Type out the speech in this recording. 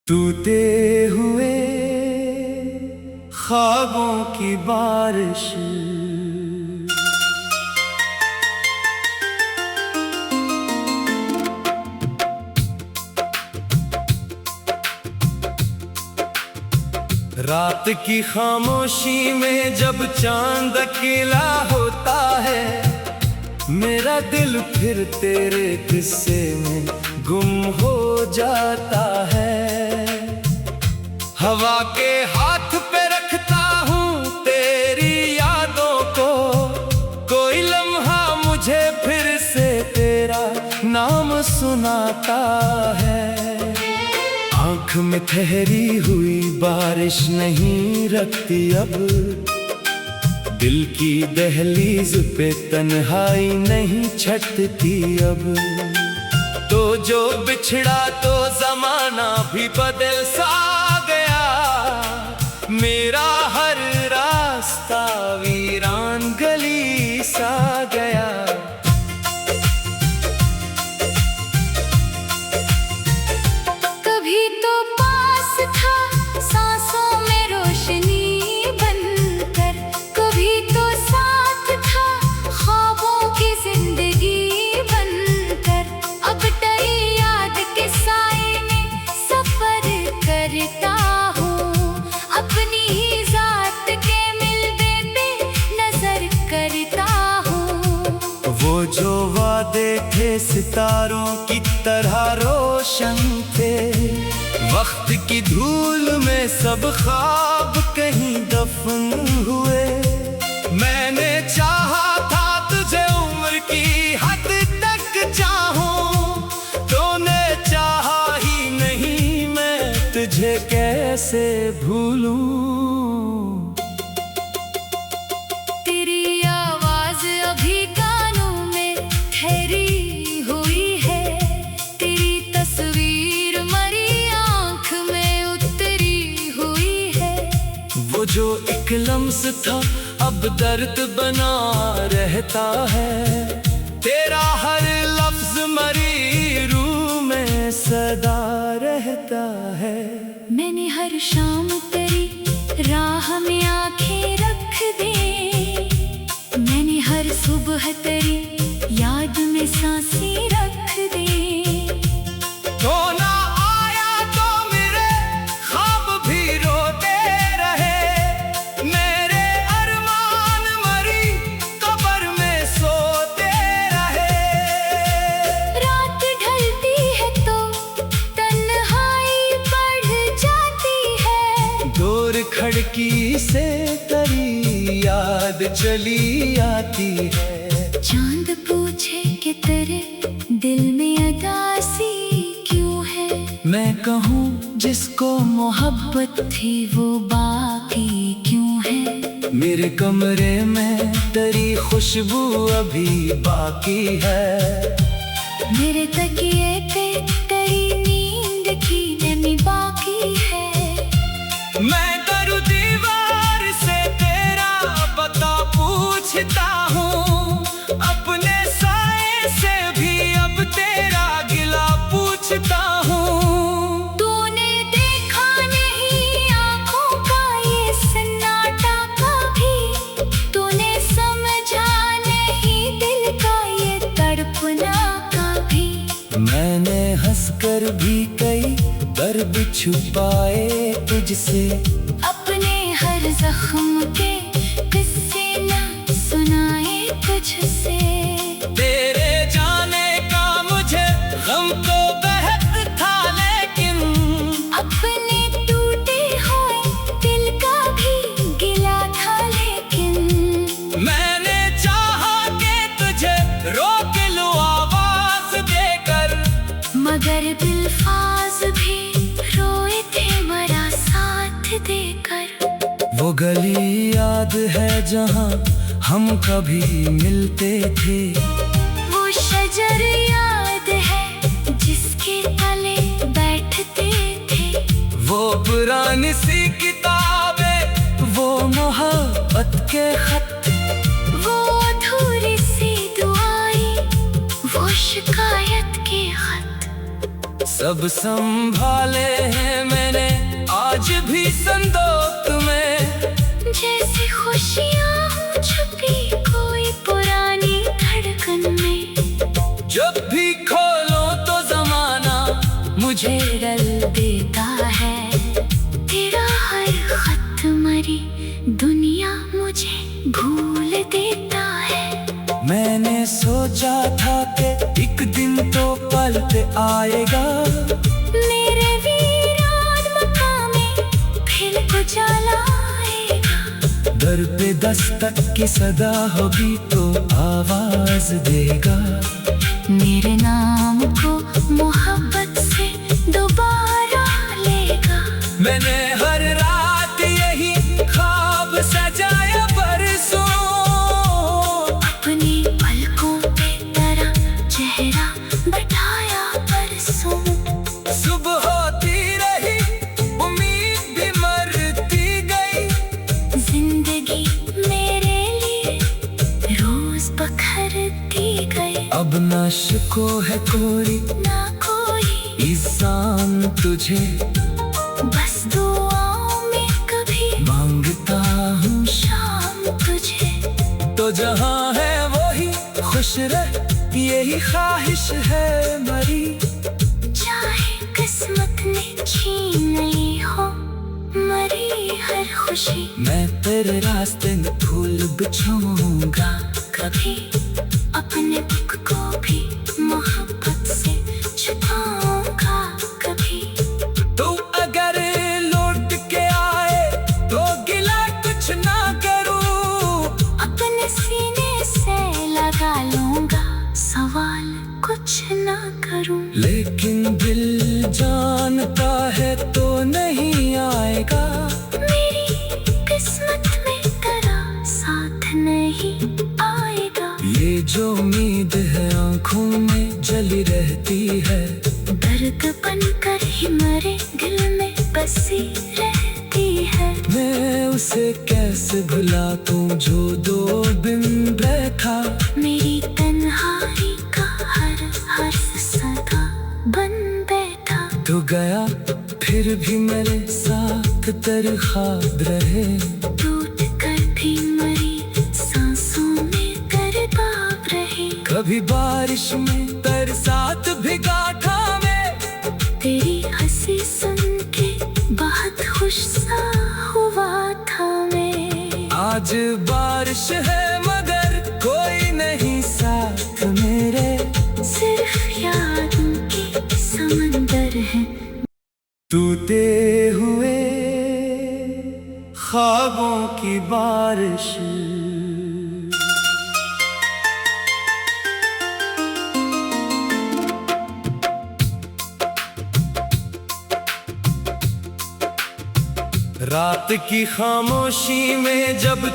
टूटे हुए ख्वाबों की बारिश, रात की खामोशी में जब चांद अकेला होता है, मेरा दिल फिर तेरे किस्से में गुम हो जाता है। हवा के हाथ पे रखता हूँ तेरी यादों को, कोई लम्हा मुझे फिर से तेरा नाम सुनाता है। आँख में ठहरी हुई बारिश नहीं रखती अब, दिल की दहलीज पे तन्हाई नहीं छटती अब। तो जो बिछड़ा तो जमाना भी बदल सा गया, मेरा हर रास्ता वीरान गली सा गया। कभी तो पास था सांसों में रोशनी बनकर, कभी तो साथ था ख्वाबों की जिंदगी बनकर। अब डरी याद के साए में सफर करता हूँ, अपनी ही जात के मिलने पे नजर करता हूँ। वो जो वादे थे सितारों की तरह रोशन थे, वक्त की धूल में सब ख्वाब कहीं दफन हुए। मैंने चाहा था तुझे उम्र की हद तक चाहूं, तूने चाहा ही नहीं, मैं तुझे कैसे भूलूं। तेरी आवाज अभी कानों में ठहरी हुई है, तेरी तस्वीर मरी आंख में उतरी हुई है। वो जो एक लम्स था अब दर्द बना रहता है, तेरा हर लफ्ज मरी रूह में सदा रहता है। मैंने हर शाम तेरी राह में आंखें रख दी, मैंने हर सुबह तेरी याद में सांसें रख दी। तो ना आया तो मेरे ख्वाब भी रोते रहे, मेरे अरमान मरी कब्र में सोते रहे। रात ढलती है तो तन्हाई बढ़ जाती है, दूर खिड़की से तेरी याद चली आती है। चांद पूछे कि तेरे दिल में अदासी क्यों है, मैं कहूँ जिसको मोहब्बत थी वो बाकी क्यों है। मेरे कमरे में तेरी खुशबू अभी बाकी है, मेरे तकिए पे तेरी नींद की नमी बाकी है। मैं दर दीवार से तेरा पता पूछता हूँ, अपने साए से भी अब तेरा गिला पूछता हूँ। तूने देखा नहीं आंखों का ये सन्नाटा कभी, तूने समझा नहीं दिल का ये तड़पना कभी। मैंने हंसकर भी कई दर्द छुपाए तुझसे, अपने हर जख्म के किस्से न सुनाए तुझसे। तेरे जाने का मुझे गम तो बेहद था, लेकिन अपने टूटे हुए दिल का भी गिला था लेकिन। मैंने चाहा कि तुझे रोक लूं आवाज देकर, मगर बिल्फाज भी रोए थे मरा साथ देकर। वो गली याद है जहाँ हम कभी मिलते थे, वो शजर याद है जिसके तले बैठते थे। वो पुरानी सी किताबें, वो मोहब्बत के खत, वो अधूरी सी दुआएं, वो शिकायत के खत। सब संभाले हैं मैं बदल देता है। तेरा हर खत मरी दुनिया मुझे भूल देता है। मैंने सोचा था कि एक दिन तो पलट आएगा, मेरे वीरान मकामे फिर उजाला आएगा। दर पे दस्तक की सदा होगी तो आवाज देगा, मेरे नाम को मोहब्बत से दोबारा लेगा। मैंने हर रात यही ख्वाब सजाया बरसों, अपनी पलकों पे तेरा चेहरा बैठाया बरसों। सुबह होती रही उम्मीद भी मरती गई, जिंदगी मेरे लिए रोज बखरती गई। अब ना शिको है कोई ना कोई इंसान तुझे, बस दुआओं में कभी मांगता हूँ शाम तुझे। तो जहाँ है वही खुश रह, यही ख्वाहिश है मरी। चाहे किस्मत ने छीन ली हो मरी हर खुशी, मैं तेरे रास्ते में फूल बिछाऊंगा, कभी अपने दुख को भी मोहब्बत से छुपाऊंगा। कभी तू अगर लौट के आए तो गिला कुछ ना करूं, अपने सीने से लगा लूंगा, सवाल कुछ ना करूं। लेकिन दिल जानता है तो नहीं आएगा, मेरी किस्मत में तेरा साथ नहीं आएगा। ये जो उम्मीद है आंखों में जली रहती है, दर्द बनकर ही मरे दिल में बसी रहती है। मैं उसे कैसे भुला दूं जो दो बिन बैठा, मेरी तन्हाई का हर हर्फ सदा बन बैठा। तू गया फिर भी मेरे साथ तेरे ख्वाब रहे, टूट कर भी मरी सांसों में तेरे बाप रहे। कभी बारिश में बरसात भिगा था मैं, तेरी हंसी सुन के बहुत खुश सा हुआ था मैं। आज बारिश है मगर कोई नहीं साथ मेरे, सिर्फ यादों के समंदर है। टूटे हुए ख्वाबों की बारिश, रात की खामोशी में जब